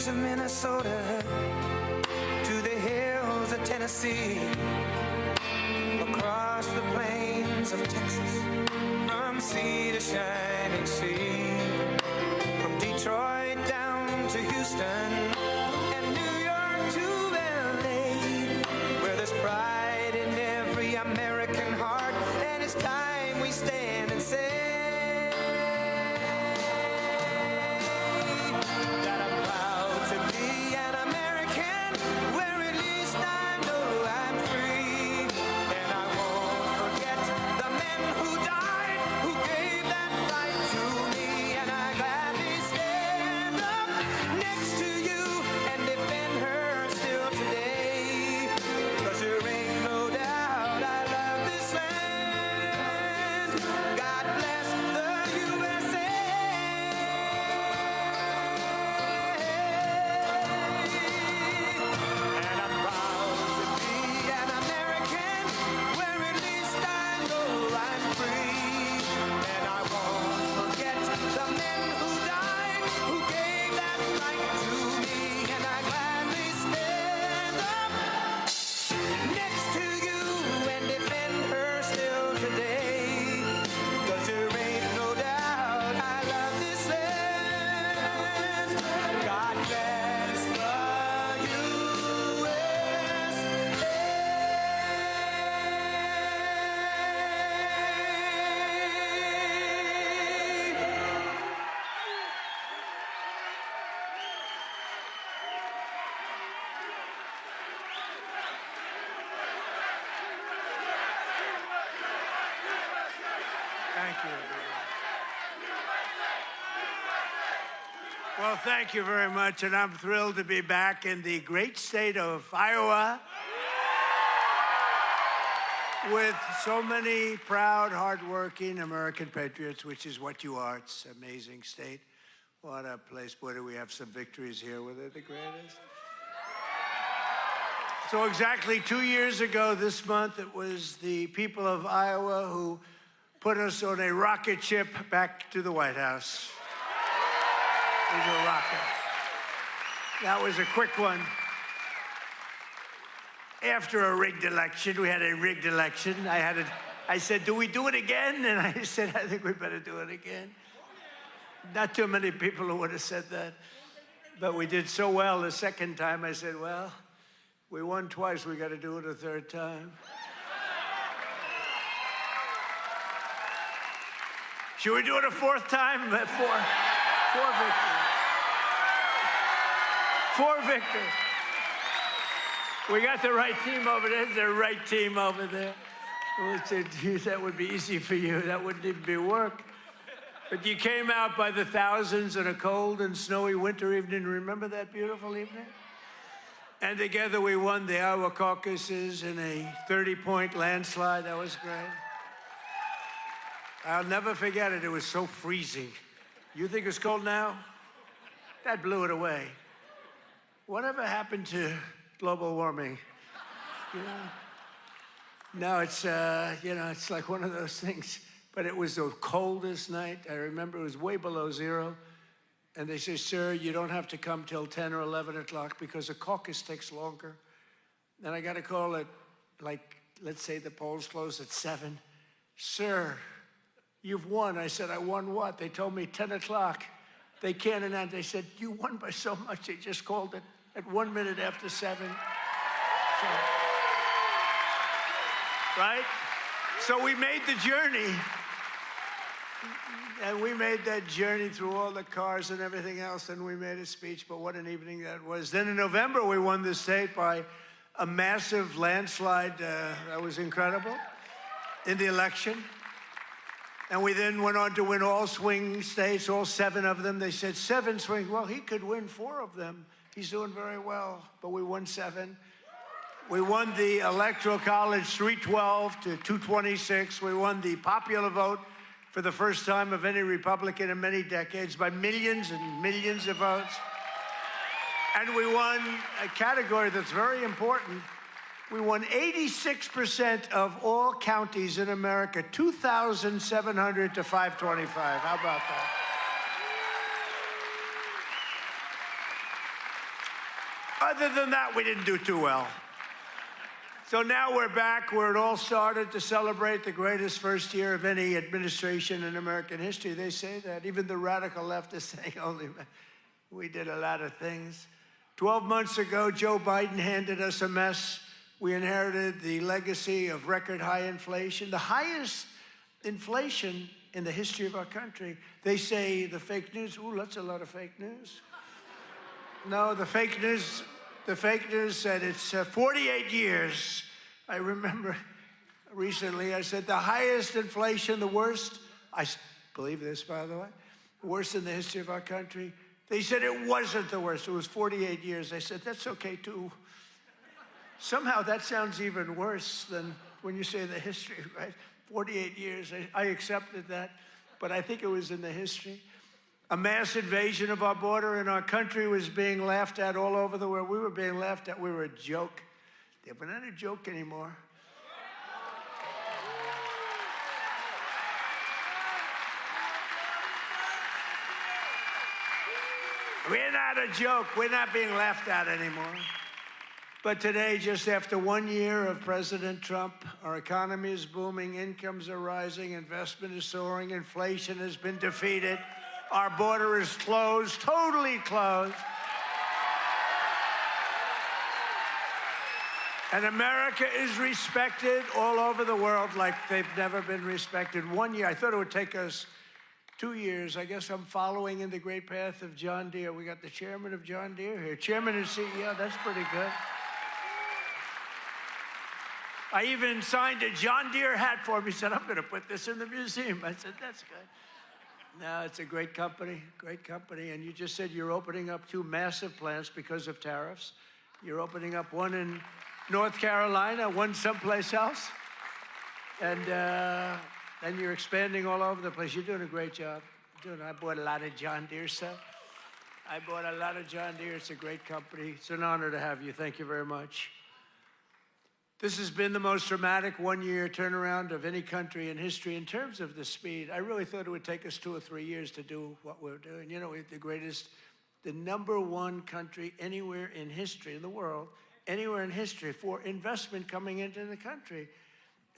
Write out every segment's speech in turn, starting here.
prairies of Minnesota to the hills of Tennessee, across the plains of Texas, from sea to shining sea, from Detroit down to Houston and New York to LA, where there's pride in every American heart, and it's time we stand and say that I'm proud to be an American, where at least I know I'm free, and I won't forget the men who died, who gave that right to me, and I gladly stand up next to you and defend her still today, 'cause there ain't no doubt I love this land. God bless the USA. And I'm proud to be an American, where at least I know I'm free, and I won't forget the men who died, who gave that right to me, and I gladly stand up next to you and defend her still today, 'cause there ain't no doubt I love this land. God bless the Thank you. Well, thank you very much, and I'm thrilled to be back in the great state of Iowa with so many proud, hardworking American patriots, which is what you are. It's an amazing state. What a place. Boy, do we have some victories here. Were they the greatest? So exactly 2 years ago this month, it was the people of Iowa who put us on a rocket ship back to the White House. It was a rocket. That was a quick one. After a rigged election, we had a rigged election. I said, do we do it again? And I said, I think we better do it again. Not too many people who would have said that. But we did so well the second time, I said, well, we won twice, we got to do it a third time. Should we do it a fourth time? Four victories. Four victories. We got the right team over there. There's the right team over there. We said, geez, that would be easy for you. That wouldn't even be work. But you came out by the thousands on a cold and snowy winter evening. Remember that beautiful evening? And together we won the Iowa caucuses in a 30-point landslide. That was great. I'll never forget it. It was so freezing. You think it's cold now? That blew it away. Whatever happened to global warming? You know? No, it's, it's like one of those things. But it was the coldest night. I remember it was way below zero. And they say, sir, you don't have to come till 10 or 11 o'clock because the caucus takes longer. Then I got a call at, let's say the polls close at 7. Sir, you've won. I said, I won what? They told me 10 o'clock. They can't announce. They said, you won by so much. They just called it at 1 minute after 7. So, right? So we made the journey. And we made that journey through all the cars and everything else, and we made a speech, but what an evening that was. Then in November, we won the state by a massive landslide. That was incredible in the election. And we then went on to win all swing states, all 7 of them. They said 7 swing. Well, he could win 4 of them. He's doing very well, but we won 7. We won the Electoral College 312 to 226. We won the popular vote for the first time of any Republican in many decades by millions and millions of votes. And we won a category that's very important. We won 86% of all counties in America, 2,700 to 525. How about that? Other than that, we didn't do too well. So now we're back where it all started to celebrate the greatest first year of any administration in American history. They say that. Even the radical left is saying, only we did a lot of things. 12 months ago, Joe Biden handed us a mess. We inherited the legacy of record high inflation, the highest inflation in the history of our country. They say the fake news, ooh, that's a lot of fake news. No, the fake news said it's 48 years. I remember recently I said the highest inflation, the worst, I believe this, by the way, worst in the history of our country. They said it wasn't the worst. It was 48 years. I said, that's okay, too. Somehow that sounds even worse than when you say the history, right? 48 years. I accepted that, but I think it was in the history. A mass invasion of our border and our country was being laughed at all over the world. We were being laughed at. We were a joke. We're not a joke anymore. We're not a joke. We're not being laughed at anymore. But today, just after 1 year of President Trump, our economy is booming, incomes are rising, investment is soaring, inflation has been defeated. Our border is closed, totally closed. And America is respected all over the world like they've never been respected. 1 year, I thought it would take us 2 years. I guess I'm following in the great path of John Deere. We got the chairman of John Deere here. Chairman and CEO, that's pretty good. I even signed a John Deere hat for him. He said, I'm going to put this in the museum. I said, that's good. No, it's a great company, and you just said you're opening up 2 massive plants because of tariffs. You're opening up one in North Carolina, one someplace else, and you're expanding all over the place. You're doing a great job. I bought a lot of John Deere stuff. I bought a lot of John Deere. It's a great company. It's an honor to have you. Thank you very much. This has been the most dramatic 1 year turnaround of any country in history in terms of the speed. I really thought it would take us 2 or 3 years to do what we're doing. You know, we're the #1 country anywhere in history, in the world, anywhere in history for investment coming into the country.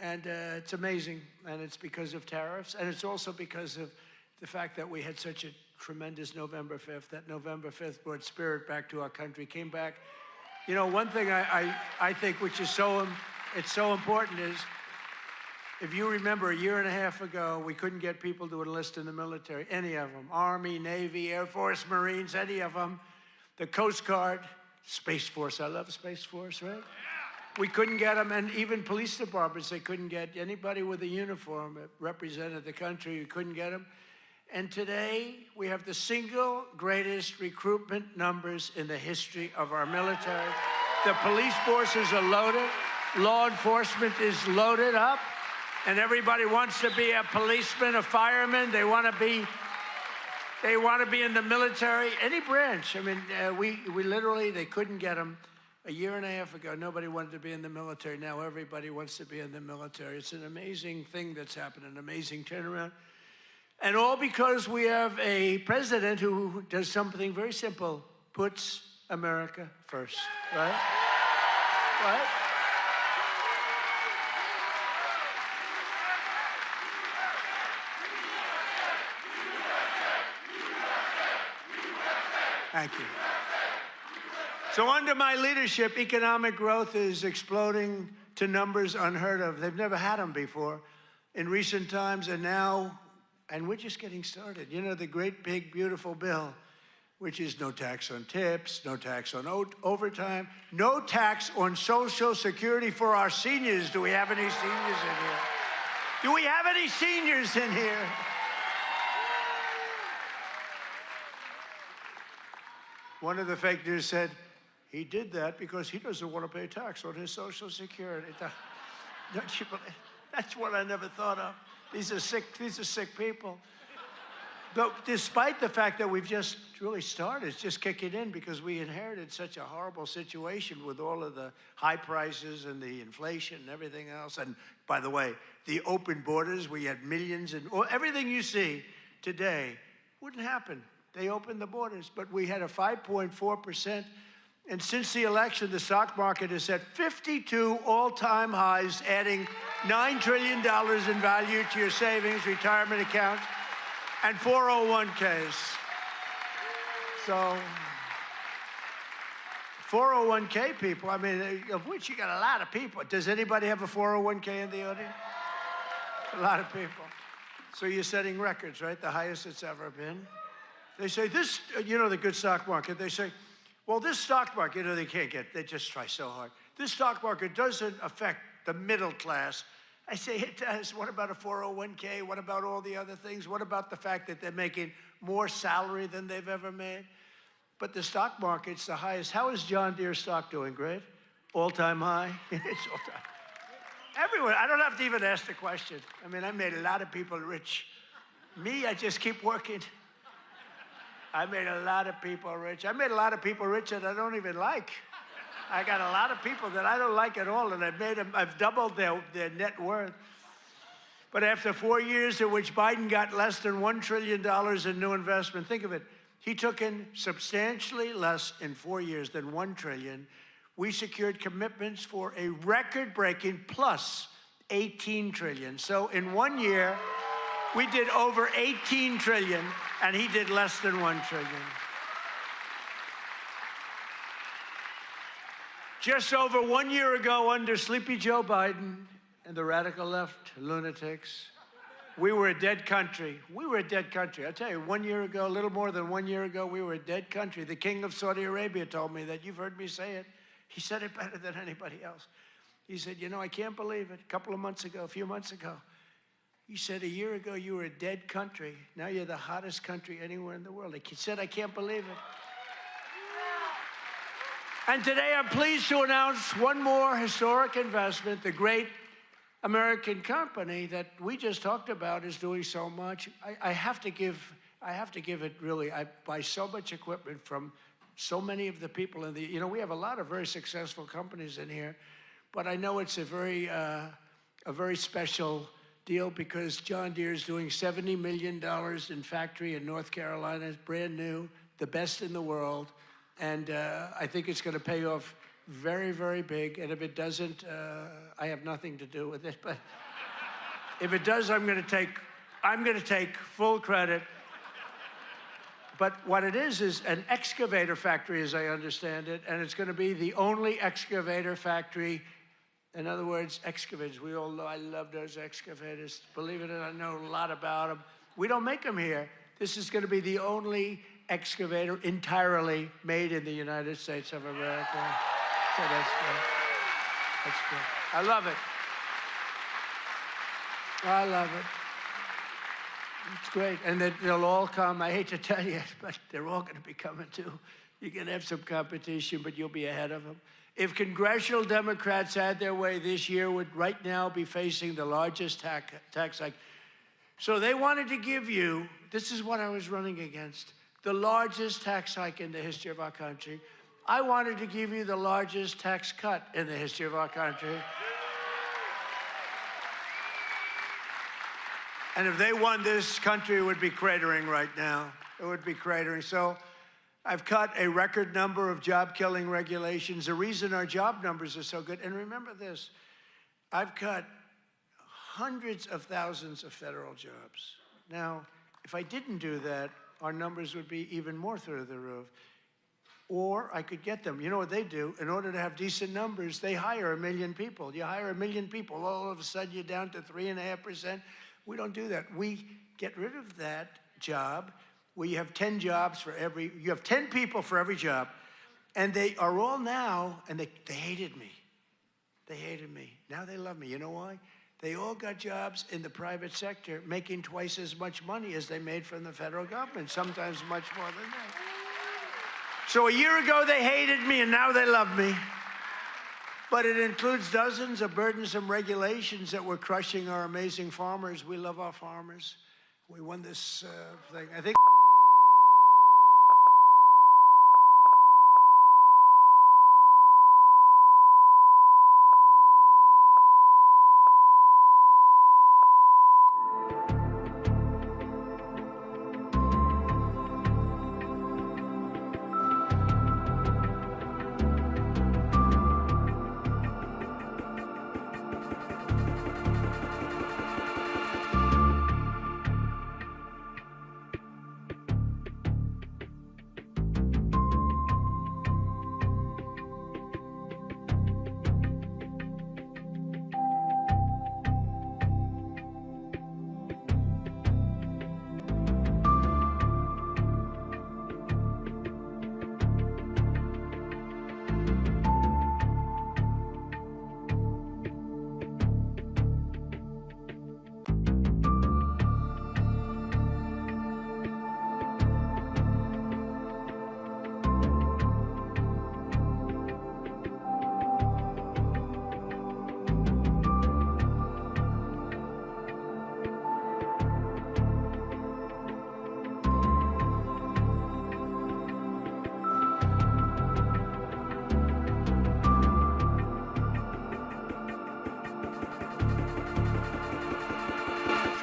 And it's amazing. And it's because of tariffs. And it's also because of the fact that we had such a tremendous November 5th. That November 5th brought spirit back to our country, came back. You know, one thing I think which is so important is, if you remember a year and a half ago, we couldn't get people to enlist in the military, any of them, Army, Navy, Air Force, Marines, any of them, the Coast Guard, Space Force. I love Space Force, right? We couldn't get them, and even police departments, they couldn't get anybody with a uniform that represented the country. We couldn't get them. And today, we have the single greatest recruitment numbers in the history of our military. The police forces are loaded. Law enforcement is loaded up. And everybody wants to be a policeman, a fireman. They want to be in the military, any branch. I mean, we literally, they couldn't get them. A year and a half ago, nobody wanted to be in the military. Now everybody wants to be in the military. It's an amazing thing that's happened, an amazing turnaround. And all because we have a president who does something very simple, puts America first, right? Right? Thank you. So under my leadership, economic growth is exploding to numbers unheard of. They've never had them before in recent times, and now, and we're just getting started. You know, the great, big, beautiful bill, which is no tax on tips, no tax on overtime, no tax on Social Security for our seniors. Do we have any seniors in here? Do we have any seniors in here? One of the fake news said, he did that because he doesn't want to pay tax on his Social Security. Don't you believe? That's what I never thought of. These are sick people. But despite the fact that we've just really started, it's just kicking in because we inherited such a horrible situation with all of the high prices and the inflation and everything else. And by the way, the open borders, we had millions, and everything you see today wouldn't happen. They opened the borders, but we had a 5.4% And since the election, the stock market has set 52 all-time highs, adding $9 trillion in value to your savings, retirement accounts, and 401ks. So 401k people, I mean, of which you got a lot of people. Does anybody have a 401k in the audience? A lot of people. So you're setting records, right? The highest it's ever been. They say this, you know, the good stock market, they say, well, this stock market, you know, they just try so hard. This stock market doesn't affect the middle class. I say it does. What about a 401k? What about all the other things? What about the fact that they're making more salary than they've ever made? But the stock market's the highest. How is John Deere stock doing? Great? All-time high? It's all-time. Everyone, I don't have to even ask the question. I mean, I made a lot of people rich. Me, I just keep working. I made a lot of people rich. I made a lot of people rich that I don't even like. I got a lot of people that I don't like at all, and I've doubled their net worth. But after 4 years in which Biden got less than $1 trillion in new investment, think of it, he took in substantially less in 4 years than $1 trillion. We secured commitments for a record-breaking plus $18 trillion. So in 1 year, we did over $18 trillion, and he did less than $1 trillion. Just over 1 year ago, under Sleepy Joe Biden and the radical left lunatics, we were a dead country. We were a dead country. I'll tell you, 1 year ago, a little more than 1 year ago, we were a dead country. The king of Saudi Arabia told me that. You've heard me say it. He said it better than anybody else. He said, you know, I can't believe it. A few months ago, he said, a year ago, you were a dead country. Now you're the hottest country anywhere in the world. He said, I can't believe it. And today I'm pleased to announce one more historic investment. The great American company that we just talked about is doing so much. I have to give it really. I buy so much equipment from so many of the people in the, you know, we have a lot of very successful companies in here, but I know it's a very special deal because John Deere is doing $70 million in factory in North Carolina. It's brand new, the best in the world. And I think it's going to pay off very, very big. And if it doesn't, I have nothing to do with it. But if it does, I'm going to take full credit. But what it is an excavator factory, as I understand it, and it's going to be the only excavator factory. In other words, excavators. We all know I love those excavators. Believe it or not, I know a lot about them. We don't make them here. This is going to be the only excavator entirely made in the United States of America. So that's good. That's good. I love it. I love it. It's great. And they'll all come. I hate to tell you, but they're all going to be coming too. You're going to have some competition, but you'll be ahead of them. If congressional Democrats had their way this year, would right now be facing the largest tax hike. So they wanted to give you, this is what I was running against, the largest tax hike in the history of our country. I wanted to give you the largest tax cut in the history of our country. And if they won, this country would be cratering right now. It would be cratering. So I've cut a record number of job-killing regulations. The reason our job numbers are so good, and remember this, I've cut hundreds of thousands of federal jobs. Now, if I didn't do that, our numbers would be even more through the roof. Or I could get them. You know what they do? In order to have decent numbers, they hire 1 million people. You hire 1 million people, all of a sudden you're down to 3.5%. We don't do that. We get rid of that job where you have 10 jobs for every, you have 10 people for every job. And they are all now, and they hated me. They hated me. Now they love me. You know why? They all got jobs in the private sector making twice as much money as they made from the federal government, sometimes much more than that. So a year ago, they hated me, and now they love me. But it includes dozens of burdensome regulations that were crushing our amazing farmers. We love our farmers. We won this thing. I think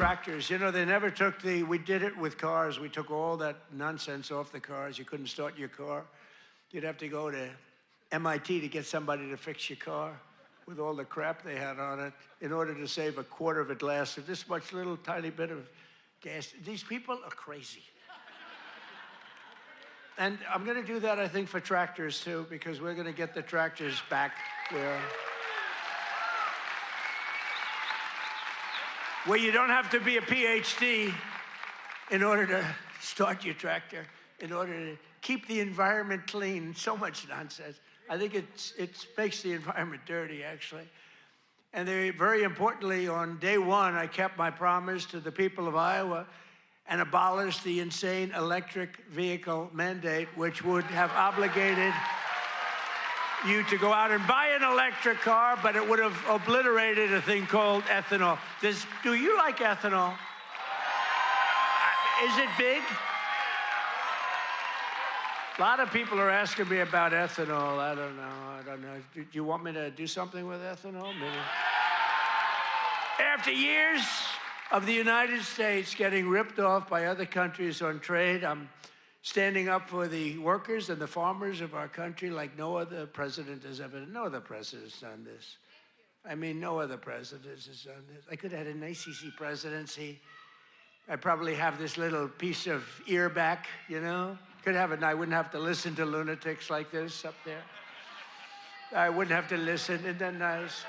tractors. You know, they never took we did it with cars. We took all that nonsense off the cars. You couldn't start your car. You'd have to go to MIT to get somebody to fix your car with all the crap they had on it in order to save a quarter of a glass of this much little tiny bit of gas. These people are crazy. And I'm going to do that, I think, for tractors, too, because we're going to get the tractors back where you don't have to be a PhD in order to start your tractor, in order to keep the environment clean. So much nonsense. I think it makes the environment dirty, actually. And very importantly, on day one, I kept my promise to the people of Iowa and abolished the insane electric vehicle mandate, which would have obligated you to go out and buy an electric car, but it would have obliterated a thing called ethanol. Do you like ethanol? Is it big? A lot of people are asking me about ethanol. I don't know. Do you want me to do something with ethanol? Maybe. After years of the United States getting ripped off by other countries on trade, I'm standing up for the workers and the farmers of our country like no other president has ever done. No other president has done this. I mean, no other president has done this. I could have had an ACC presidency. I'd probably have this little piece of ear back, you know? Could have it, and I wouldn't have to listen to lunatics like this up there. I wouldn't have to listen. Isn't that nice?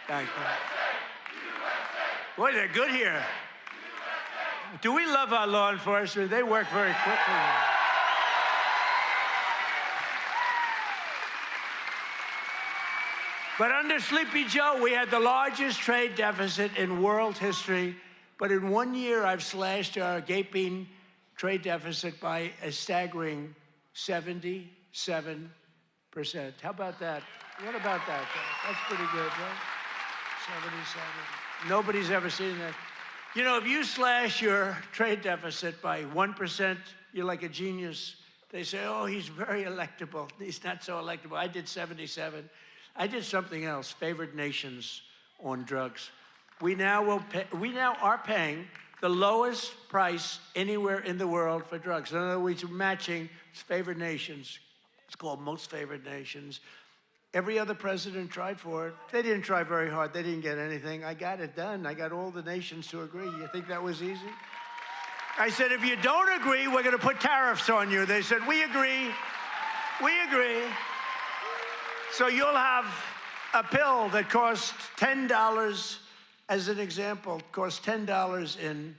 Thank you. Boy, they're good here. Do we love our law enforcement? They work very quickly. But under Sleepy Joe, we had the largest trade deficit in world history. But in 1 year, I've slashed our gaping trade deficit by a staggering 77%. How about that? What about that? That's pretty good, right? 77. Nobody's ever seen that. You know, if you slash your trade deficit by 1%, you're like a genius. They say, oh, he's very electable. He's not so electable. I did 77. I did something else, favored nations on drugs. We now are paying the lowest price anywhere in the world for drugs. In other words, we're matching favored nations. It's called most favored nations. Every other president tried for it. They didn't try very hard. They didn't get anything. I got it done. I got all the nations to agree. You think that was easy? I said, if you don't agree, we're going to put tariffs on you. They said, we agree. We agree. So you'll have a pill that costs $10, as an example, costs $10 in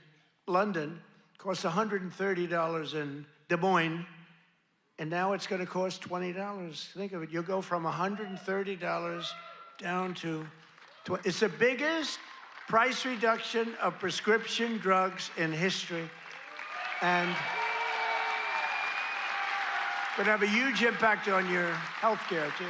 London, costs $130 in Des Moines, and now it's going to cost $20. Think of it. You'll go from $130 down to it's the biggest price reduction of prescription drugs in history. And would have a huge impact on your health care, too.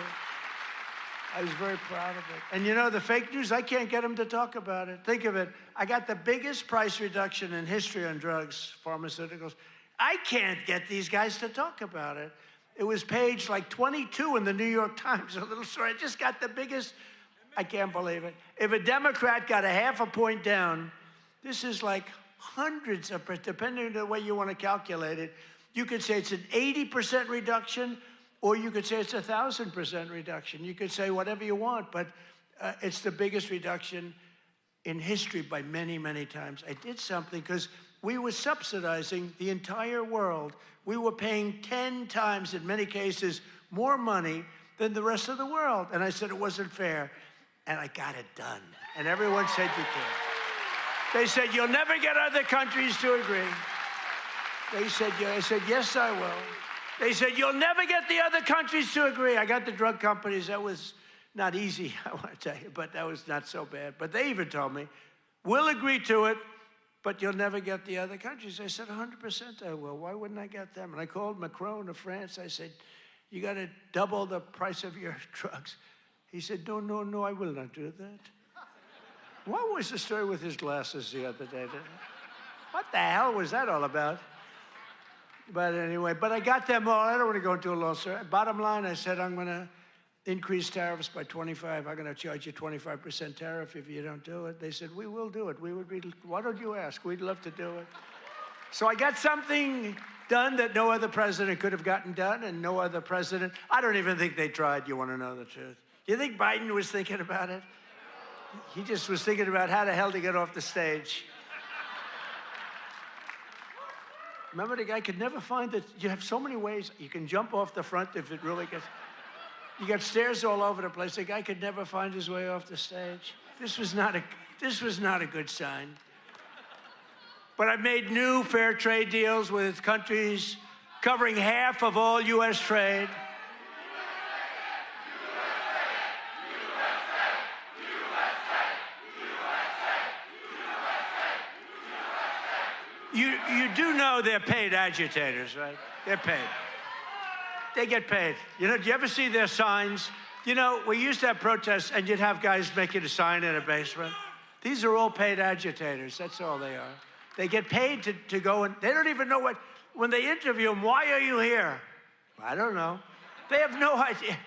I was very proud of it. And you know, the fake news, I can't get them to talk about it. Think of it. I got the biggest price reduction in history on drugs, pharmaceuticals. I can't get these guys to talk about it. It was page like 22 in the New York Times, a little story. I just got the biggest, I can't believe it. If a Democrat got a half a point down, this is like hundreds of, depending on the way you want to calculate it, you could say it's an 80% reduction, or you could say it's 1,000% reduction. You could say whatever you want, but it's the biggest reduction in history by many, many times. I did something because we were subsidizing the entire world. We were paying 10 times, in many cases, more money than the rest of the world. And I said it wasn't fair, and I got it done. And everyone said you can't. They said, you'll never get other countries to agree. They said, I said, yes, I will. They said, you'll never get the other countries to agree. I got the drug companies. That was not easy, I want to tell you, but that was not so bad. But they even told me, we'll agree to it, but you'll never get the other countries. I said, 100% I will. Why wouldn't I get them? And I called Macron of France. I said, you got to double the price of your drugs. He said, no, I will not do that. What was the story with his glasses the other day? What the hell was that all about? But anyway, but I got them all. I don't want to go into a lawsuit. Bottom line, I said, I'm going to increase tariffs by 25. I'm going to charge you 25% tariff if you don't do it. They said, we will do it. Why don't you ask? We'd love to do it. So I got something done that no other president could have gotten done, and no other president. I don't even think they tried. You want to know the truth? You think Biden was thinking about it? He just was thinking about how the hell to get off the stage. Remember, the guy could never find that. You have so many ways. You can jump off the front if it really gets. You got stairs all over the place. The guy could never find his way off the stage. This was not a good sign. But I made new fair trade deals with countries covering half of all U.S. trade. You do know they're paid agitators, right? They're paid. They get paid. You know, do you ever see their signs? You know, we used to have protests, and you'd have guys making a sign in a basement. These are all paid agitators. That's all they are. They get paid to go, and they don't even know what, when they interview them, why are you here? I don't know. They have no idea.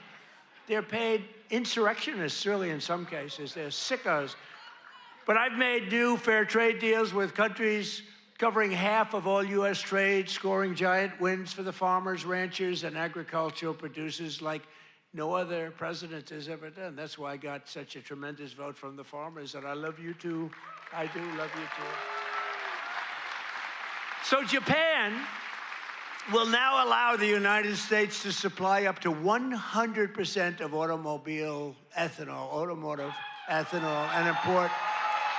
They're paid insurrectionists, really, in some cases. They're sickos. But I've made new fair trade deals with countries covering half of all U.S. trade, scoring giant wins for the farmers, ranchers, and agricultural producers like no other president has ever done. That's why I got such a tremendous vote from the farmers, and I love you too. I do love you too. So Japan will now allow the United States to supply up to 100% of automotive ethanol, and import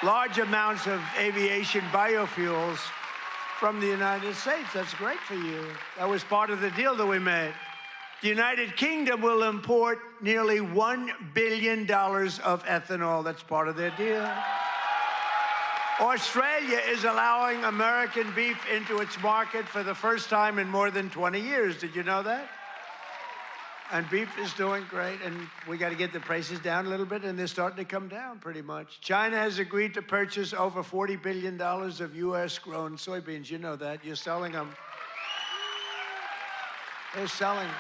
large amounts of aviation biofuels from the United States. That's great for you. That was part of the deal that we made. The United Kingdom will import nearly $1 billion of ethanol. That's part of their deal. Australia is allowing American beef into its market for the first time in more than 20 years. Did you know that? And beef is doing great, and we got to get the prices down a little bit, and they're starting to come down pretty much. China has agreed to purchase over $40 billion of U.S.-grown soybeans. You know that. You're selling them. They're selling them.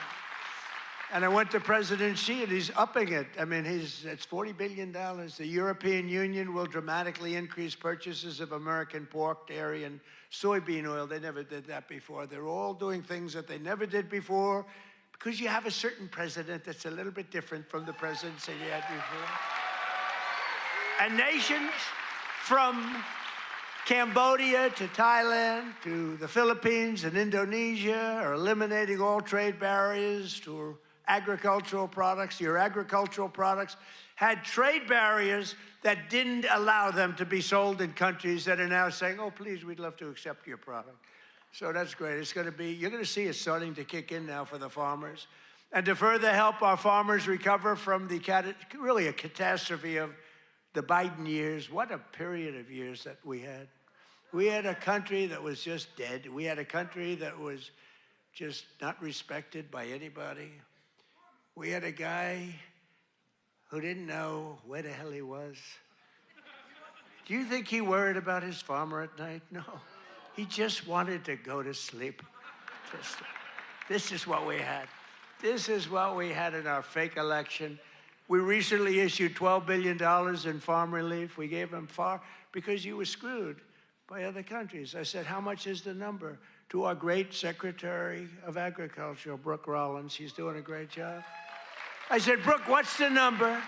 And I went to President Xi, and he's upping it. I mean, it's $40 billion. The European Union will dramatically increase purchases of American pork, dairy, and soybean oil. They never did that before. They're all doing things that they never did before, because you have a certain president that's a little bit different from the presidents that you had before. And nations from Cambodia to Thailand to the Philippines and Indonesia are eliminating all trade barriers to agricultural products. Your agricultural products had trade barriers that didn't allow them to be sold in countries that are now saying, oh, please, we'd love to accept your product. So that's great. It's going to be, you're going to see it starting to kick in now for the farmers. And to further help our farmers recover from the really a catastrophe of the Biden years, what a period of years that we had. We had a country that was just dead. We had a country that was just not respected by anybody. We had a guy who didn't know where the hell he was. Do you think he worried about his farmer at night? No. He just wanted to go to sleep. This is what we had. This is what we had in our fake election. We recently issued $12 billion in farm relief. We gave them because you were screwed by other countries. I said, how much is the number? To our great Secretary of Agriculture, Brooke Rollins. She's doing a great job. I said, Brooke, what's the number?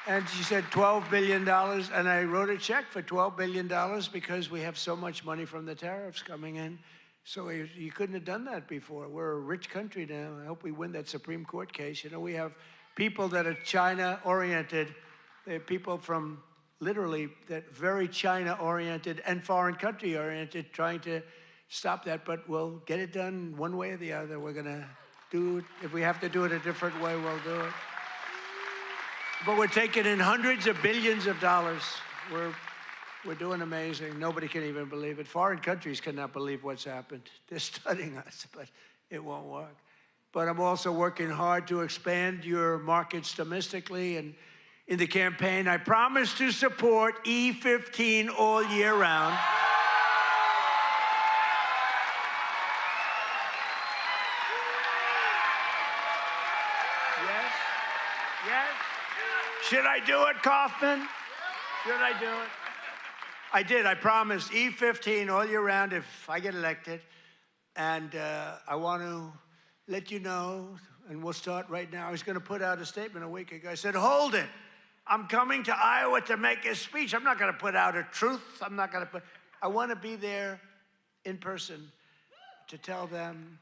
And she said $12 billion, and I wrote a check for $12 billion because we have so much money from the tariffs coming in. So you couldn't have done that before. We're a rich country now. I hope we win that Supreme Court case. You know, we have people that are China-oriented. They're people from literally that very China-oriented and foreign country-oriented trying to stop that, but we'll get it done one way or the other. We're going to do it. If we have to do it a different way, we'll do it. But we're taking in hundreds of billions of dollars. We're doing amazing. Nobody can even believe it. Foreign countries cannot believe what's happened. They're studying us, but it won't work. But I'm also working hard to expand your markets domestically. And in the campaign, I promise to support E15 all year round. Should I do it, Kaufman? Should I do it? I did. I promised E15 all year round if I get elected. And I want to let you know, and we'll start right now. I was going to put out a statement a week ago. I said, hold it. I'm coming to Iowa to make a speech. I'm not going to put out a truth. I want to be there in person to tell them,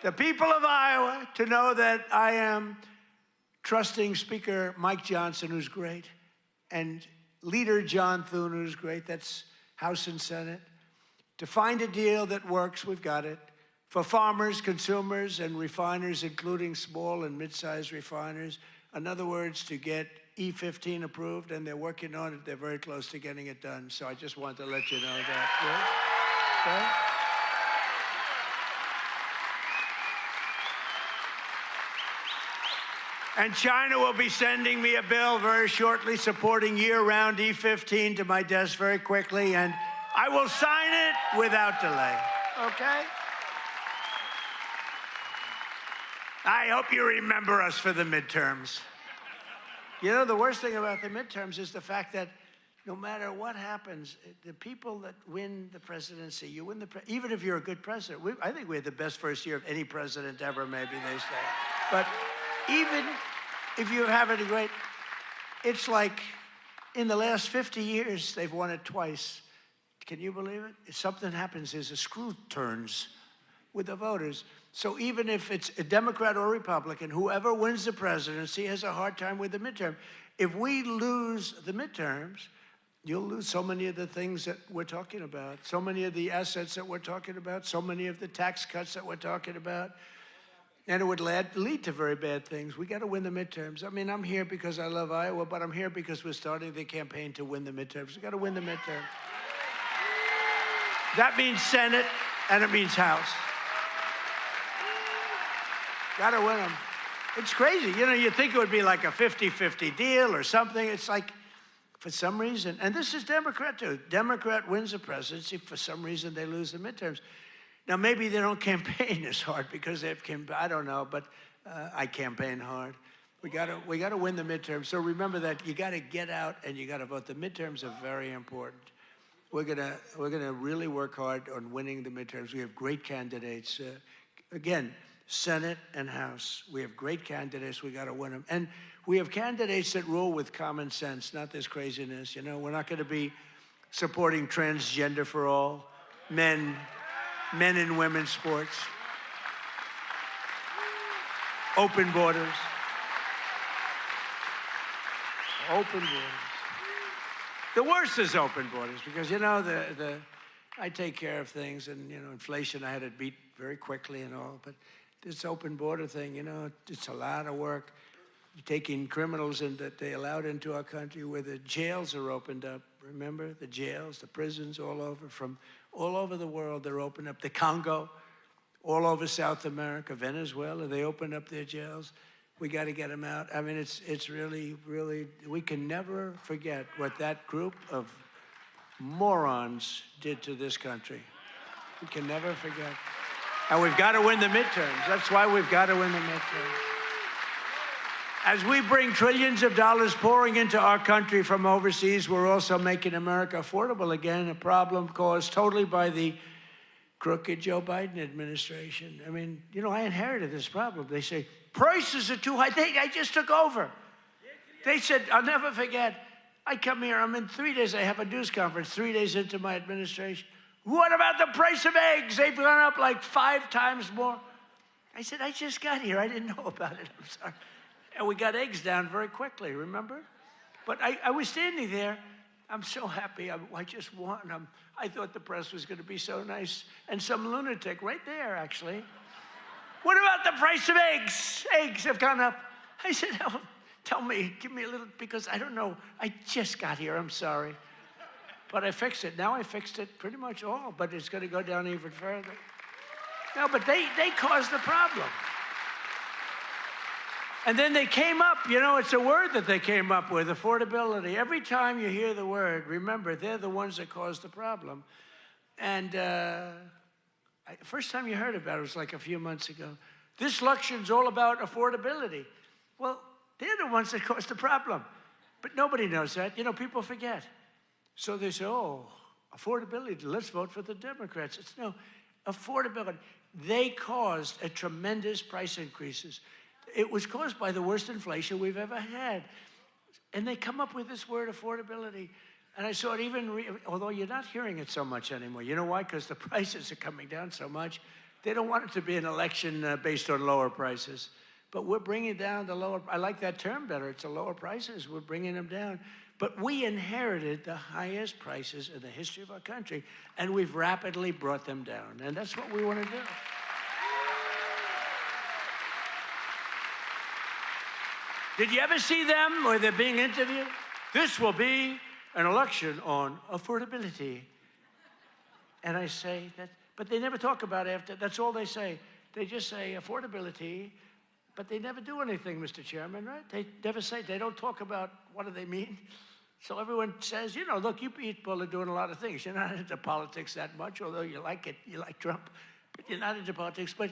the people of Iowa, to know that I am trusting Speaker Mike Johnson, who's great, and Leader John Thune, who's great. That's House and Senate. To find a deal that works, we've got it. For farmers, consumers, and refiners, including small and mid-sized refiners. In other words, to get E15 approved, and they're working on it. They're very close to getting it done. So I just wanted to let you know that. Yeah? Okay? And China will be sending me a bill very shortly supporting year-round E15 to my desk very quickly, and I will sign it without delay, okay? I hope you remember us for the midterms. You know, the worst thing about the midterms is the fact that no matter what happens, the people that win the presidency, you win even if you're a good president. I think we had the best first year of any president ever, maybe they say. But even if you have it great, it's like in the last 50 years, they've won it twice. Can you believe it? If something happens, there's a screw turns with the voters. So even if it's a Democrat or Republican, whoever wins the presidency has a hard time with the midterm. If we lose the midterms, you'll lose so many of the things that we're talking about, so many of the assets that we're talking about, so many of the tax cuts that we're talking about. And it would lead to very bad things. We got to win the midterms. I mean, I'm here because I love Iowa, but I'm here because we're starting the campaign to win the midterms. We got to win the midterms. That means Senate, and it means House. Got to win them. It's crazy. You know, you think it would be like a 50-50 deal or something. It's like, for some reason, and this is Democrat too. Democrat wins the presidency. For some reason, they lose the midterms. Now, maybe they don't campaign as hard because they've campaigned. I don't know, but I campaign hard. We got to win the midterms. So remember that you got to get out and you got to vote. The midterms are very important. We're gonna really work hard on winning the midterms. We have great candidates. Again, Senate and House. We have great candidates. We got to win them. And we have candidates that rule with common sense, not this craziness. You know, we're not going to be supporting transgender for all, men and women's sports, open borders, open borders. The worst is open borders because, you know, I take care of things and, you know, inflation I had to beat very quickly and all, but this open border thing, you know, it's a lot of work. Taking criminals in that they allowed into our country where the jails are opened up. Remember the jails, the prisons all over, from all over the world, they're opened up. The Congo, all over South America, Venezuela, they opened up their jails. We got to get them out. I mean, it's really, really, we can never forget what that group of morons did to this country. We can never forget. And we've got to win the midterms. That's why we've got to win the midterms. As we bring trillions of dollars pouring into our country from overseas, we're also making America affordable again, a problem caused totally by the crooked Joe Biden administration. I mean, you know, I inherited this problem. They say, prices are too high. I just took over. They said, I'll never forget, I come here, I'm in 3 days, I have a news conference 3 days into my administration. What about the price of eggs? They've gone up like 5 times more. I said, I just got here. I didn't know about it. I'm sorry. And we got eggs down very quickly, remember? But I was standing there. I'm so happy. I just won. I thought the press was going to be so nice. And some lunatic right there, actually. What about the price of eggs? Eggs have gone up. I said, oh, tell me, give me a little, because I don't know. I just got here. I'm sorry. But I fixed it. Now I fixed it pretty much all, but it's going to go down even further. No, but they caused the problem. And then they came up, you know, it's a word that they came up with, affordability. Every time you hear the word, remember, they're the ones that caused the problem. And first time you heard about it was like a few months ago. This election's all about affordability. Well, they're the ones that caused the problem. But nobody knows that. You know, people forget. So they say, oh, affordability, let's vote for the Democrats. It's no, affordability. They caused a tremendous price increases. It was caused by the worst inflation we've ever had. And they come up with this word, affordability. And I saw it even, although you're not hearing it so much anymore. You know why? Because the prices are coming down so much. They don't want it to be an election based on lower prices. But we're bringing down the lower, I like that term better. It's the lower prices. We're bringing them down. But we inherited the highest prices in the history of our country, and we've rapidly brought them down. And that's what we want to do. Did you ever see them where they're being interviewed? This will be an election on affordability. And I say that, but they never talk about it after. That's all they say. They just say affordability, but they never do anything, Mr. Chairman, right? They never say, they don't talk about what do they mean. So everyone says, you know, look, you people are doing a lot of things. You're not into politics that much, although you like it, you like Trump, but you're not into politics. But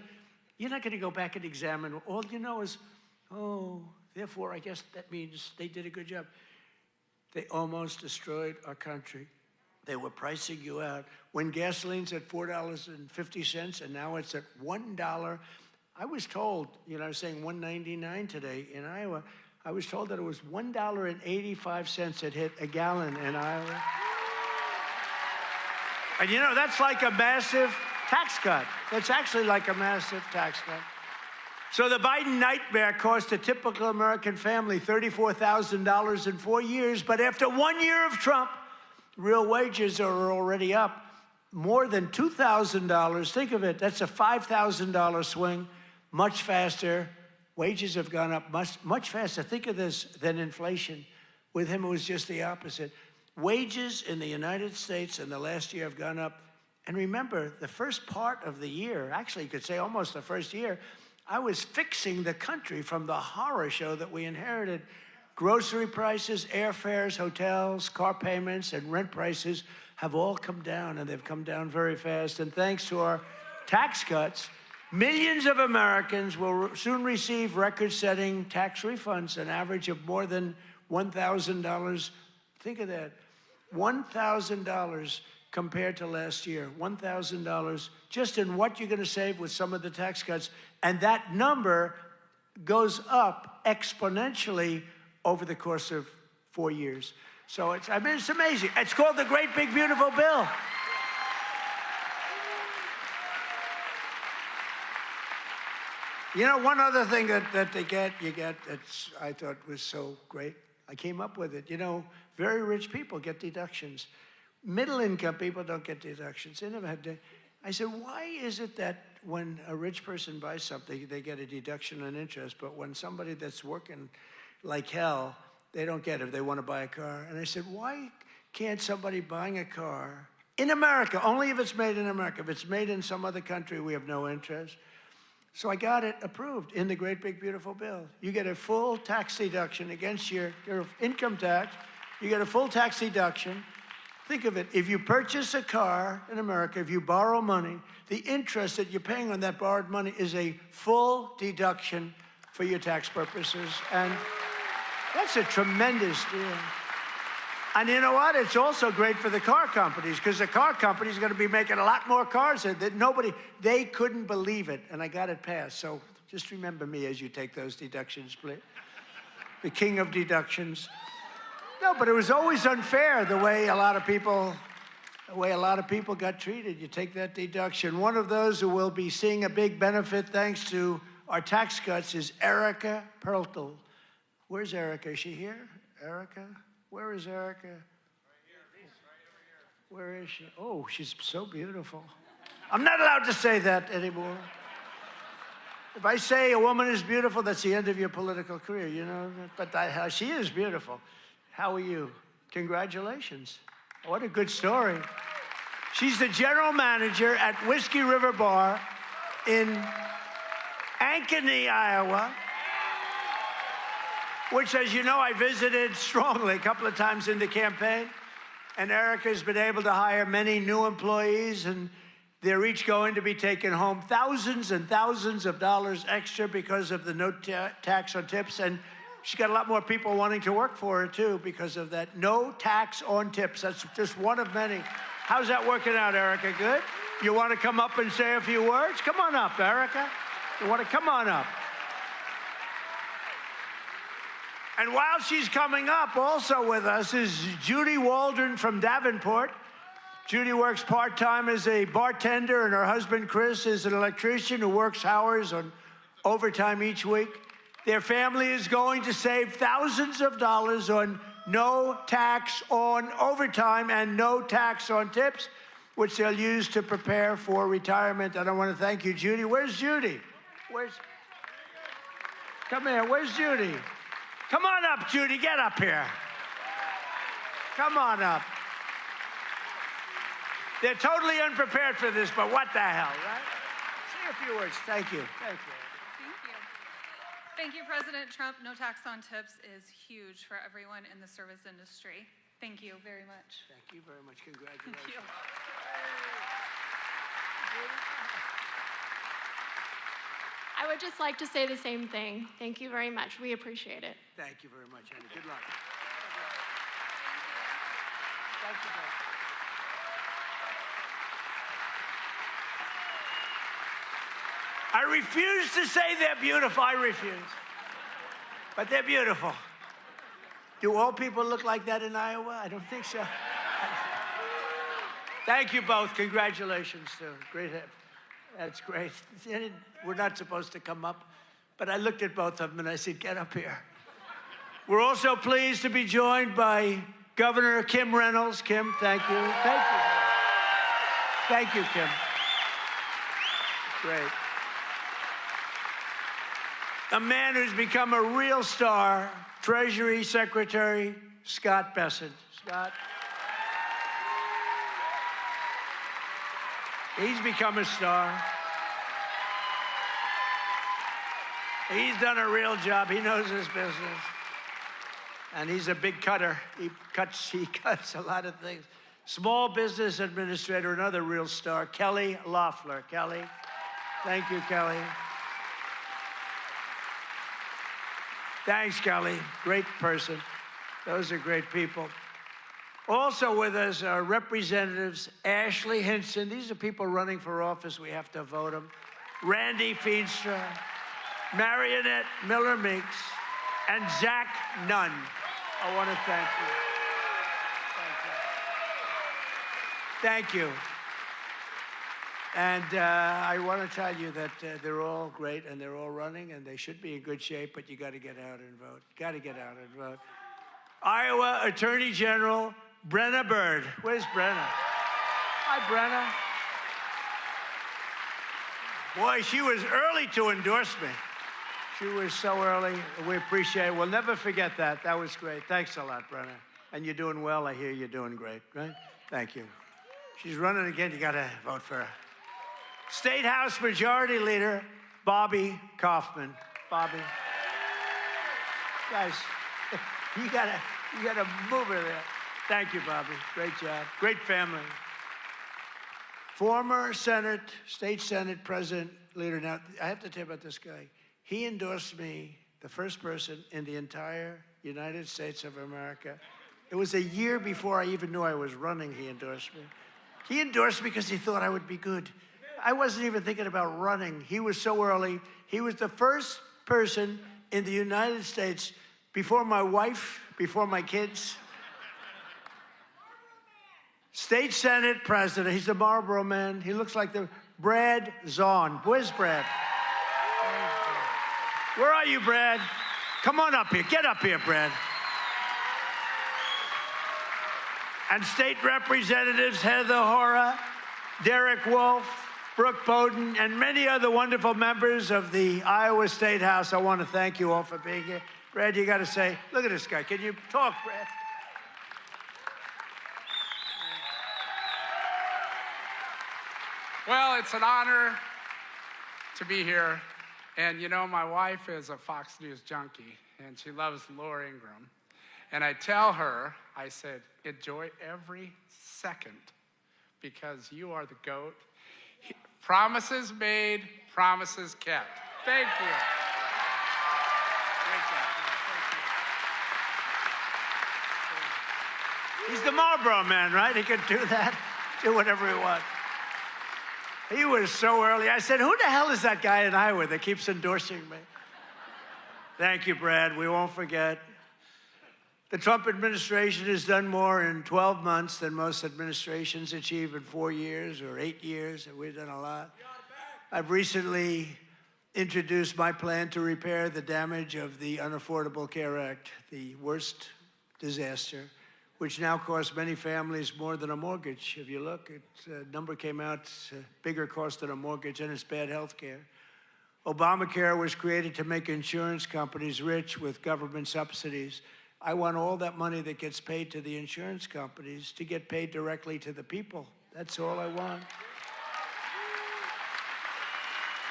you're not going to go back and examine. All you know is, oh, therefore, I guess that means they did a good job. They almost destroyed our country. They were pricing you out. When gasoline's at $4.50 and now it's at $1, I was told, you know, I was saying $1.99 today in Iowa. I was told that it was $1.85 that hit a gallon in Iowa. And you know, that's like a massive tax cut. That's actually like a massive tax cut. So the Biden nightmare cost a typical American family $34,000 in 4 years, but after 1 year of Trump, real wages are already up more than $2,000. Think of it, that's a $5,000 swing, much faster. Wages have gone up much faster. Think of this than inflation. With him, it was just the opposite. Wages in the United States in the last year have gone up. And remember, the first part of the year, actually you could say almost the first year, I was fixing the country from the horror show that we inherited. Grocery prices, airfares, hotels, car payments, and rent prices have all come down, and they've come down very fast. And thanks to our tax cuts, millions of Americans will soon receive record-setting tax refunds, an average of more than $1,000. Think of that, $1,000 compared to last year, $1,000 just in what you're going to save with some of the tax cuts. And that number goes up exponentially over the course of 4 years. So it's amazing. It's called the Great Big Beautiful Bill. You know, one other thing that you get that's I thought was so great, I came up with it. You know, very rich people get deductions. Middle-income people don't get deductions. They never had to. I said, why is it that when a rich person buys something, they get a deduction on interest, but when somebody that's working like hell, they don't get it if they want to buy a car? And I said, why can't somebody buying a car in America, only if it's made in America, if it's made in some other country, we have no interest. So I got it approved in the Great Big Beautiful Bill. You get a full tax deduction against your income tax. You get a full tax deduction. Think of it, if you purchase a car in America, if you borrow money, the interest that you're paying on that borrowed money is a full deduction for your tax purposes. And that's a tremendous deal. And you know what? It's also great for the car companies, because the car companies are going to be making a lot more cars that they couldn't believe it. And I got it passed. So just remember me as you take those deductions, please. The king of deductions. No, but it was always unfair the way a lot of people got treated. You take that deduction. One of those who will be seeing a big benefit thanks to our tax cuts is Erica Perltel. Where's Erica? Is she here? Erica? Where is Erica? Right here. Where is she? Oh, she's so beautiful. I'm not allowed to say that anymore. If I say a woman is beautiful, that's the end of your political career, you know? But she is beautiful. How are you? Congratulations. What a good story. She's the general manager at Whiskey River Bar in Ankeny, Iowa, which, as you know, I visited strongly a couple of times in the campaign. And Erica's been able to hire many new employees, and they're each going to be taking home thousands and thousands of dollars extra because of the no tax on tips. And She's got a lot more people wanting to work for her, too, because of that. No tax on tips. That's just one of many. How's that working out, Erica? Good? You want to come up and say a few words? Come on up, Erica. You want to come on up? And while she's coming up, also with us is Judy Waldron from Davenport. Judy works part-time as a bartender, and her husband, Chris, is an electrician who works hours on overtime each week. Their family is going to save thousands of dollars on no tax on overtime and no tax on tips, which they'll use to prepare for retirement. And I want to thank you, Judy. Where's Judy? Come here. Where's Judy? Come on up, Judy. Get up here. Come on up. They're totally unprepared for this, but what the hell, right? Say a few words. Thank you. Thank you. Thank you. Thank you, President Trump. No tax on tips is huge for everyone in the service industry. Thank you very much. Thank you very much. Congratulations. Thank you. I would just like to say the same thing. Thank you very much. We appreciate it. Thank you very much, Annie. Good luck. Thank you, both. I refuse to say they're beautiful. I refuse. But they're beautiful. Do all people look like that in Iowa? I don't think so. Thank you both. Congratulations, too. Great. That's great. We're not supposed to come up, but I looked at both of them and I said, get up here. We're also pleased to be joined by Governor Kim Reynolds. Kim, thank you. Thank you. Thank you, Kim. Great. A man who's become a real star, Treasury Secretary Scott Bessent. Scott. He's become a star. He's done a real job. He knows his business. And he's a big cutter. He cuts a lot of things. Small business administrator, another real star, Kelly Loeffler. Kelly. Thank you, Kelly. Thanks, Kelly. Great person. Those are great people. Also with us are Representatives Ashley Hinson. These are people running for office. We have to vote them. Randy Feenstra, Marionette Miller-Meeks, and Zach Nunn. I want to thank you. Thank you. Thank you. And I want to tell you that they're all great and they're all running and they should be in good shape, but you got to get out and vote. Got to get out and vote. Iowa Attorney General Brenna Bird. Where's Brenna? Hi, Brenna. Boy, she was early to endorse me. She was so early. We appreciate it. We'll never forget that. That was great. Thanks a lot, Brenna. And you're doing well. I hear you're doing great, right? Thank you. She's running again. You got to vote for her. State House Majority Leader Bobby Kaufman. Bobby. Guys, you gotta move her there. Thank you, Bobby. Great job. Great family. Former State Senate President Leader. Now, I have to tell you about this guy. He endorsed me, the first person in the entire United States of America. It was a year before I even knew I was running, he endorsed me. He endorsed me because he thought I would be good. I wasn't even thinking about running. He was so early. He was the first person in the United States, before my wife, before my kids. State Senate President. He's the Marlboro man. He looks like the Brad Zahn. Where's Brad? Where are you, Brad? Come on up here. Get up here, Brad. And state representatives Heather Hora, Derek Wolf, Brooke Bowden, and many other wonderful members of the Iowa State House. I want to thank you all for being here. Brad, you got to say, look at this guy. Can you talk, Brad? Well, it's an honor to be here. And you know, my wife is a Fox News junkie, and she loves Laura Ingraham. And I tell her, I said, enjoy every second because you are the GOAT. Promises made, promises kept. Thank you. Great job. Thank you. He's the Marlboro man, right? He can do that, do whatever he wants. He was so early. I said, who the hell is that guy in Iowa that keeps endorsing me? Thank you, Brad. We won't forget. The Trump administration has done more in 12 months than most administrations achieve in 4 years or 8 years, and we've done a lot. I've recently introduced my plan to repair the damage of the Unaffordable Care Act, the worst disaster, which now costs many families more than a mortgage. If you look, a number came out, it's a bigger cost than a mortgage, and it's bad health care. Obamacare was created to make insurance companies rich with government subsidies. I want all that money that gets paid to the insurance companies to get paid directly to the people. That's all I want.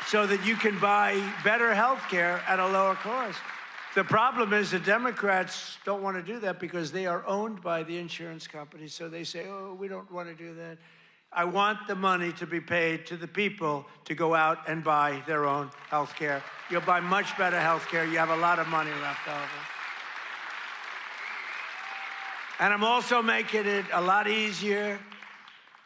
So that you can buy better health care at a lower cost. The problem is the Democrats don't want to do that because they are owned by the insurance companies. So they say, oh, we don't want to do that. I want the money to be paid to the people to go out and buy their own health care. You'll buy much better health care. You have a lot of money left over. And I'm also making it a lot easier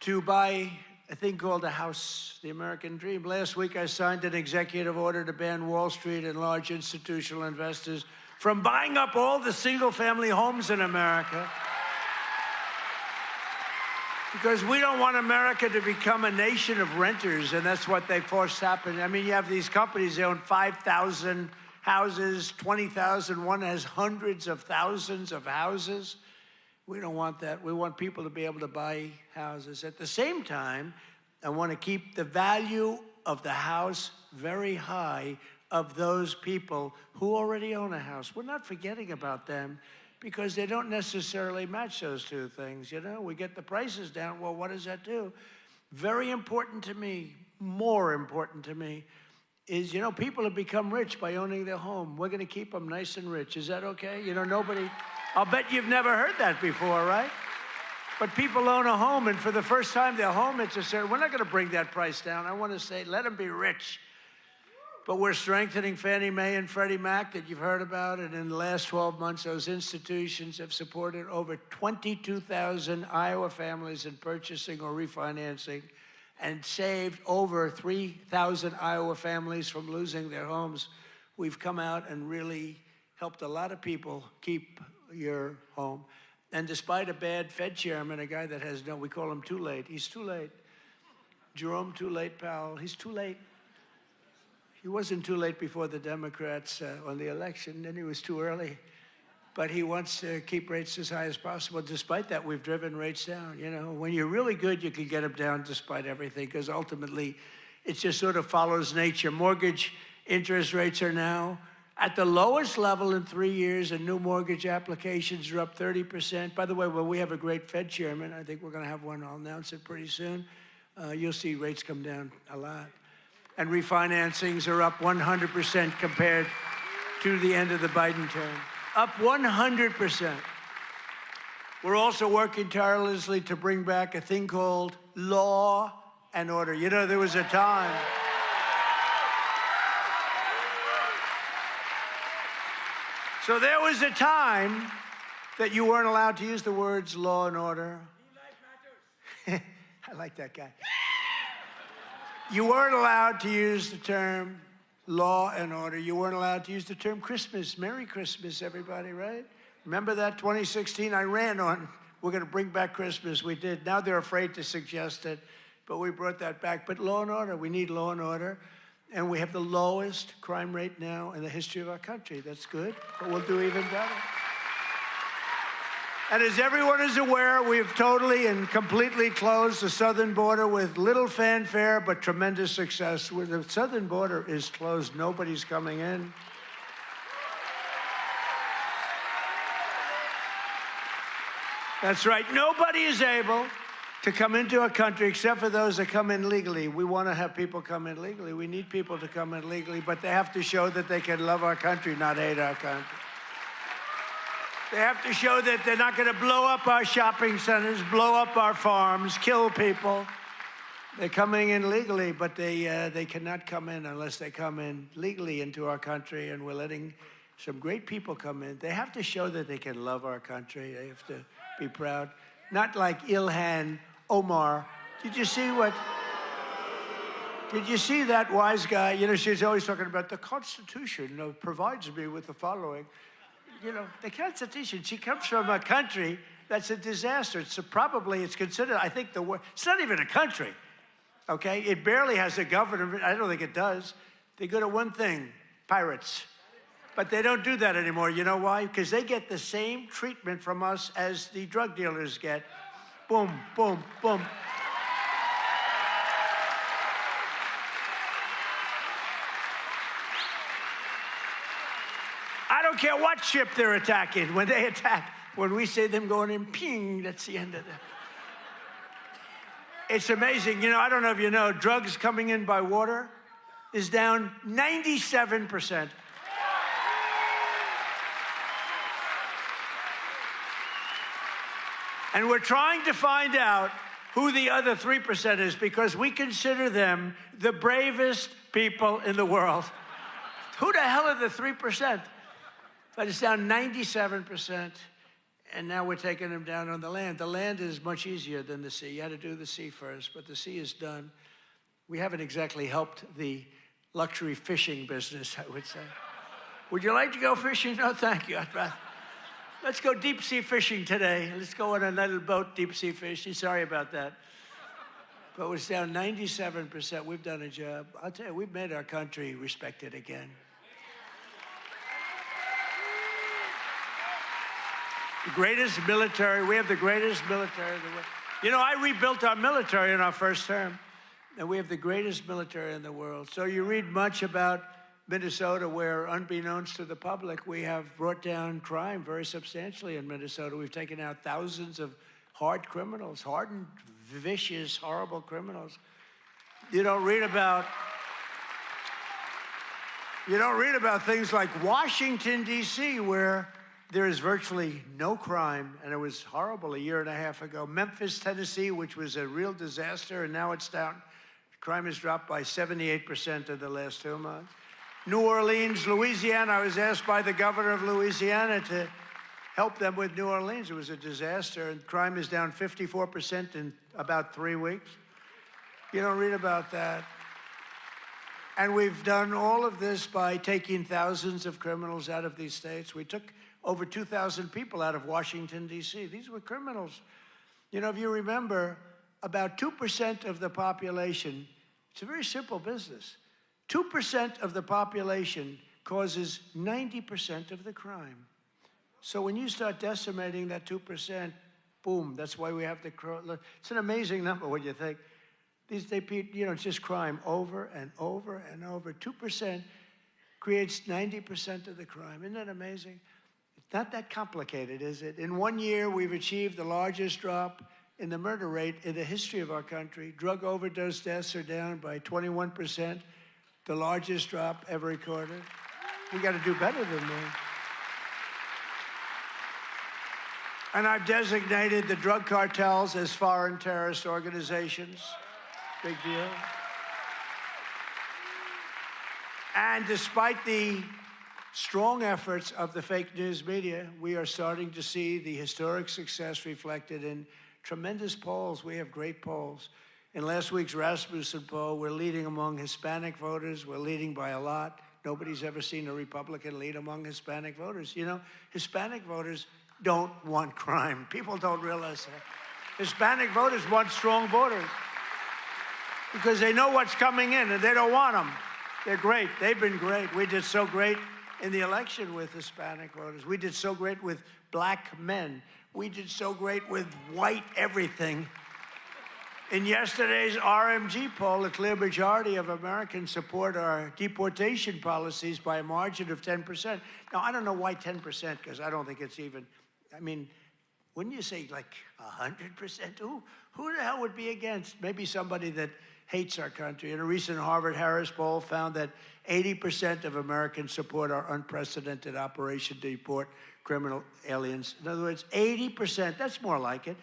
to buy a thing called a house, the American dream. Last week, I signed an executive order to ban Wall Street and large institutional investors from buying up all the single-family homes in America. Because we don't want America to become a nation of renters, and that's what they forced happen. I mean, you have these companies, they own 5,000 houses, 20,000. One has hundreds of thousands of houses. We don't want that. We want people to be able to buy houses. At the same time, I want to keep the value of the house very high of those people who already own a house. We're not forgetting about them because they don't necessarily match those two things. You know, we get the prices down. Well, what does that do? Very important to me, more important to me, is, you know, people have become rich by owning their home. We're going to keep them nice and rich. Is that okay? You know, nobody... I'll bet you've never heard that before, right? But people own a home, and for the first time, their home, it's a certain... We're not going to bring that price down. I want to say, let them be rich. But we're strengthening Fannie Mae and Freddie Mac that you've heard about, and in the last 12 months, those institutions have supported over 22,000 Iowa families in purchasing or refinancing and saved over 3,000 Iowa families from losing their homes. We've come out and really helped a lot of people keep your home. And despite a bad Fed chairman, a guy that has no, we call him too late. He's too late. Jerome Too Late Powell, he's too late. He wasn't too late before the Democrats on the election, then he was too early. But he wants to keep rates as high as possible. Despite that, we've driven rates down. You know, when you're really good, you can get them down despite everything, because ultimately, it just sort of follows nature. Mortgage interest rates are now at the lowest level in 3 years, and new mortgage applications are up 30%. By the way, well, we have a great Fed chairman. I think we're going to have one. I'll announce it pretty soon. You'll see rates come down a lot. And refinancings are up 100% compared to the end of the Biden term. Up 100%. We're also working tirelessly to bring back a thing called law and order. You know, there was a time... So there was a time that you weren't allowed to use the words law and order. I like that guy. You weren't allowed to use the term law and order. You weren't allowed to use the term Christmas. Merry Christmas, everybody, right? Remember that 2016? I ran on, we're going to bring back Christmas. We did. Now they're afraid to suggest it, but we brought that back. But law and order, we need law and order. And we have the lowest crime rate now in the history of our country. That's good, but we'll do even better. And as everyone is aware, we've totally and completely closed the southern border with little fanfare, but tremendous success. Where the southern border is closed, nobody's coming in. That's right, nobody is able to come into a country except for those that come in legally. We want to have people come in legally. We need people to come in legally, but they have to show that they can love our country, not hate our country. They have to show that they're not going to blow up our shopping centers, blow up our farms, kill people. They're coming in legally, but they cannot come in unless they come in legally into our country, and we're letting some great people come in. They have to show that they can love our country. They have to be proud. not like Ilhan Omar. Did you see that wise guy? You know, she's always talking about the Constitution provides me with the following. You know, the Constitution, she comes from a country that's a disaster. It's considered, I think, it's not even a country, okay? It barely has a government. I don't think it does. They're good at one thing, pirates. But they don't do that anymore. You know why? Because they get the same treatment from us as the drug dealers get. Boom, boom, boom. I don't care what ship they're attacking. When they attack, when we see them going in, ping, that's the end of it. It's amazing. You know, I don't know if you know, drugs coming in by water is down 97%. And we're trying to find out who the other 3% is because we consider them the bravest people in the world. Who the hell are the 3%? But it's down 97%, and now we're taking them down on the land. The land is much easier than the sea. You had to do the sea first, but the sea is done. We haven't exactly helped the luxury fishing business, I would say. Would you like to go fishing? No, thank you. Let's go deep sea fishing today. Let's go on a little boat, deep sea fishing. Sorry about that. But it's down 97%. We've done a job. I'll tell you, we've made our country respected again. The greatest military, we have the greatest military in the world. You know, I rebuilt our military in our first term, and we have the greatest military in the world. So you read much about Minnesota, where, unbeknownst to the public, we have brought down crime very substantially in Minnesota. We've taken out thousands of hard criminals, hardened, vicious, horrible criminals. You don't read about things like Washington, D.C., where there is virtually no crime, and it was horrible a year and a half ago. Memphis, Tennessee, which was a real disaster, and now it's down. Crime has dropped by 78% in the last 2 months. New Orleans, Louisiana, I was asked by the governor of Louisiana to help them with New Orleans. It was a disaster, and crime is down 54% in about 3 weeks. You don't read about that. And we've done all of this by taking thousands of criminals out of these states. We took over 2,000 people out of Washington, D.C. These were criminals. You know, if you remember, about 2% of the population, it's a very simple business. 2% of the population causes 90% of the crime. So when you start decimating that 2%, boom, that's why we have the, it's an amazing number when you think. It's just crime over and over and over. 2% creates 90% of the crime. Isn't that amazing? It's not that complicated, is it? In 1 year, we've achieved the largest drop in the murder rate in the history of our country. Drug overdose deaths are down by 21%, the largest drop ever recorded. We got to do better than that. And I've designated the drug cartels as foreign terrorist organizations. Big deal. And despite the strong efforts of the fake news media, we are starting to see the historic success reflected in tremendous polls. We have great polls. In last week's Rasmussen poll, we're leading among Hispanic voters. We're leading by a lot. Nobody's ever seen a Republican lead among Hispanic voters. You know, Hispanic voters don't want crime. People don't realize that. Hispanic voters want strong borders because they know what's coming in and they don't want them. They're great. They've been great. We did so great in the election with Hispanic voters. We did so great with black men. We did so great with white everything. In yesterday's RMG poll, a clear majority of Americans support our deportation policies by a margin of 10%. Now, I don't know why 10%, because I don't think it's even, I mean, wouldn't you say like 100%? Who the hell would be against? Maybe somebody that hates our country. In a recent Harvard-Harris poll found that 80% of Americans support our unprecedented operation to deport criminal aliens. In other words, 80%, that's more like it,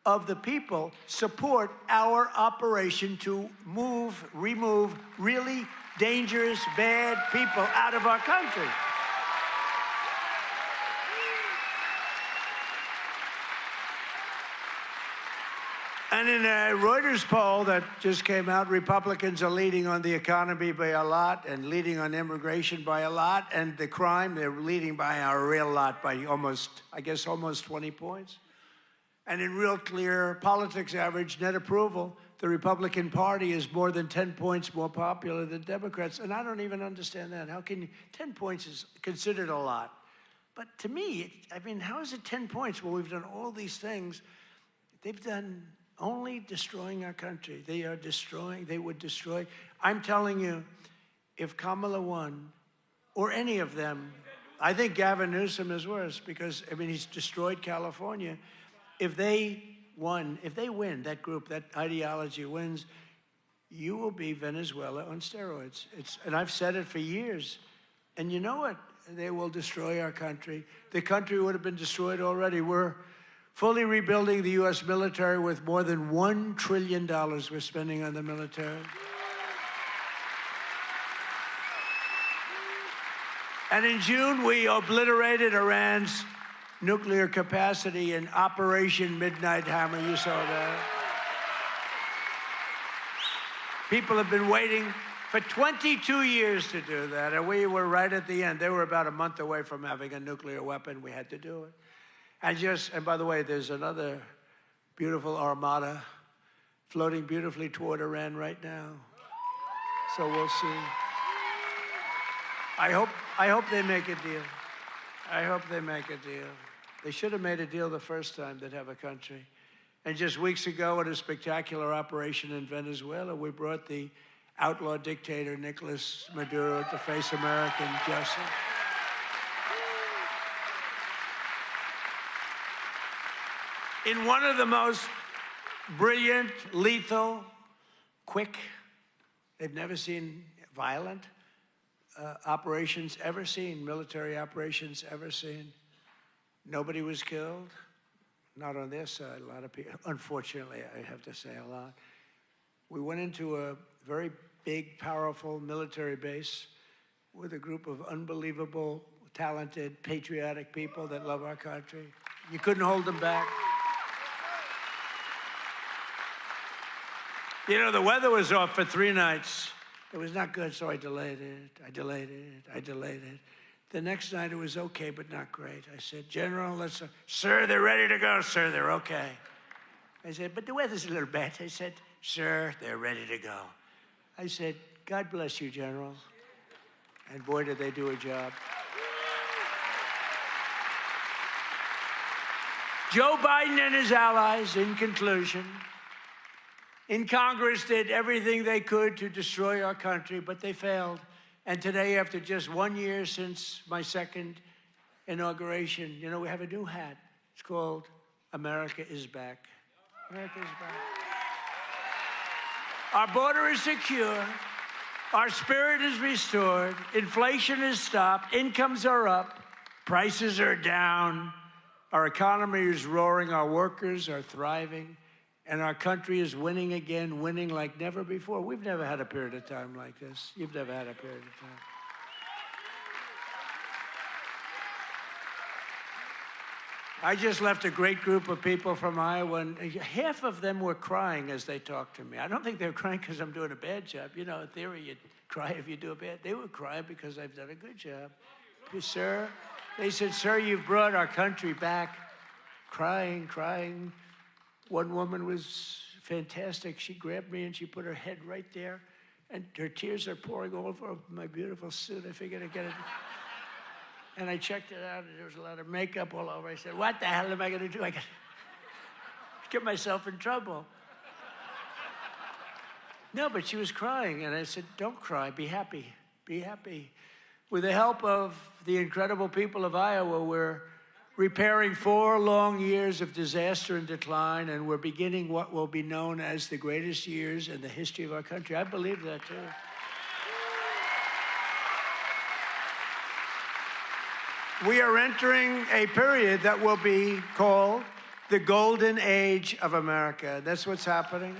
of the people support our operation to remove really dangerous, bad people out of our country. And in a Reuters poll that just came out, Republicans are leading on the economy by a lot and leading on immigration by a lot. And the crime, they're leading by a real lot, by almost 20 points. And in real clear politics average net approval, the Republican Party is more than 10 points more popular than Democrats. And I don't even understand that. How can 10 points is considered a lot? But to me, I mean, how is it 10 points when we've done all these things? They've done only destroying our country. They are destroying, they would destroy. I'm telling you, if Kamala won, or any of them, I think Gavin Newsom is worse because, I mean, he's destroyed California. If they win, that group, that ideology wins, you will be Venezuela on steroids. And I've said it for years. And you know what? They will destroy our country. The country would have been destroyed already. We're fully rebuilding the U.S. military with more than $1 trillion we're spending on the military. And in June, we obliterated Iran's nuclear capacity in Operation Midnight Hammer. You saw that. People have been waiting for 22 years to do that, and we were right at the end. They were about a month away from having a nuclear weapon. We had to do it. And by the way, there's another beautiful armada floating beautifully toward Iran right now. So we'll see. I hope they make a deal. I hope they make a deal. They should have made a deal the first time they'd have a country. And just weeks ago, at a spectacular operation in Venezuela, we brought the outlaw dictator Nicolas Maduro to face American justice. In one of the most brilliant, lethal, quick, they've never seen violent operations ever seen, military operations ever seen. Nobody was killed, not on their side. A lot of people, unfortunately, I have to say a lot. We went into a very big, powerful military base with a group of unbelievable, talented, patriotic people that love our country. You couldn't hold them back. You know, the weather was off for 3 nights. It was not good, so I delayed it. The next night it was okay, but not great. I said, General, sir, they're ready to go, sir, they're okay. I said, but the weather's a little bad. I said, sir, they're ready to go. I said, God bless you, General. And boy, did they do a job. Joe Biden and his allies, in conclusion, in Congress did everything they could to destroy our country, but they failed. And today, after just 1 year since my second inauguration, you know, we have a new hat. It's called America is Back. America is back. Our border is secure. Our spirit is restored. Inflation is stopped. Incomes are up. Prices are down. Our economy is roaring. Our workers are thriving. And our country is winning again, winning like never before. We've never had a period of time like this. You've never had a period of time. I just left a great group of people from Iowa, and half of them were crying as they talked to me. I don't think they were crying because I'm doing a bad job. You know, in theory, you'd cry if you do a bad. They were crying because I've done a good job. Sir, they said, sir, you've brought our country back. Crying. One woman was fantastic. She grabbed me and she put her head right there, and her tears are pouring all over my beautiful suit. I figured I'd get it. And I checked it out, and there was a lot of makeup all over. I said, what the hell am I going to do? I got to get myself in trouble. No, but she was crying, and I said, don't cry. Be happy. Be happy. With the help of the incredible people of Iowa, we're repairing 4 long years of disaster and decline, and we're beginning what will be known as the greatest years in the history of our country. I believe that, too. We are entering a period that will be called the golden age of America. That's what's happening.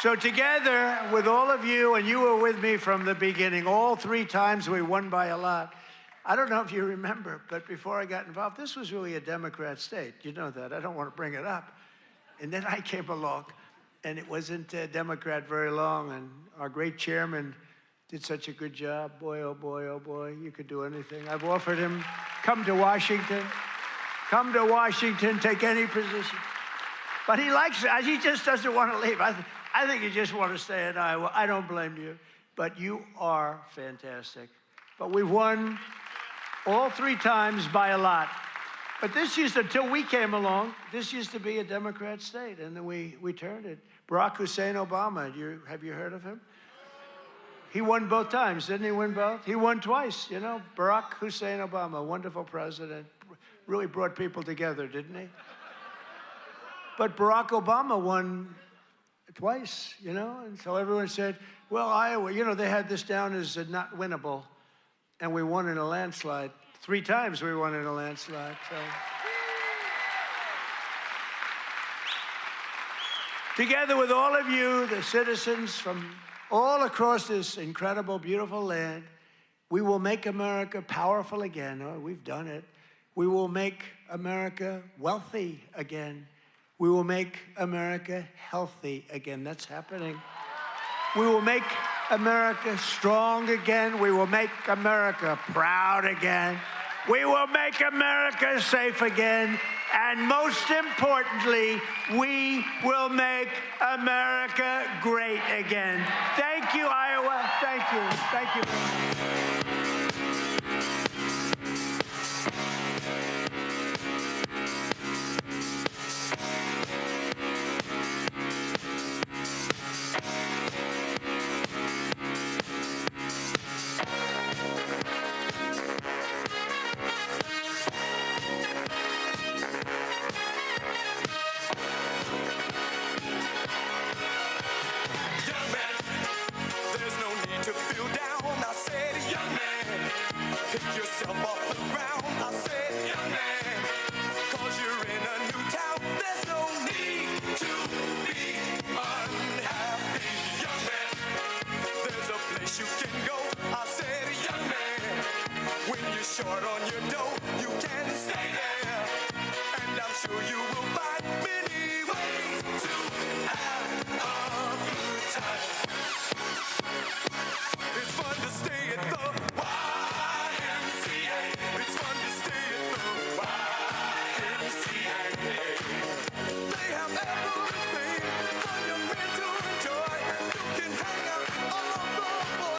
So together with all of you, and you were with me from the beginning, all 3 times we won by a lot. I don't know if you remember, but before I got involved, this was really a Democrat state. You know that. I don't want to bring it up. And then I came along, and it wasn't a Democrat very long, and our great chairman did such a good job. Boy, oh boy, you could do anything. I've offered him, come to Washington, take any position. But he likes it. He just doesn't want to leave. I think you just want to stay in Iowa. I don't blame you. But you are fantastic. But we've won all 3 times by a lot. But this until we came along, this used to be a Democrat state, and then we turned it. Barack Hussein Obama, have you heard of him? He won both times, didn't he win both? He won twice, you know. Barack Hussein Obama, wonderful president, really brought people together, didn't he? But Barack Obama won twice, you know, and so everyone said, well, Iowa, you know, they had this down as not winnable, and we won in a landslide. 3 times we won in a landslide, so. Together with all of you, the citizens from all across this incredible, beautiful land, we will make America powerful again. Oh, we've done it. We will make America wealthy again. We will make America healthy again. That's happening. We will make America strong again. We will make America proud again. We will make America safe again. And most importantly, we will make America great again. Thank you, Iowa. Thank you. Thank you.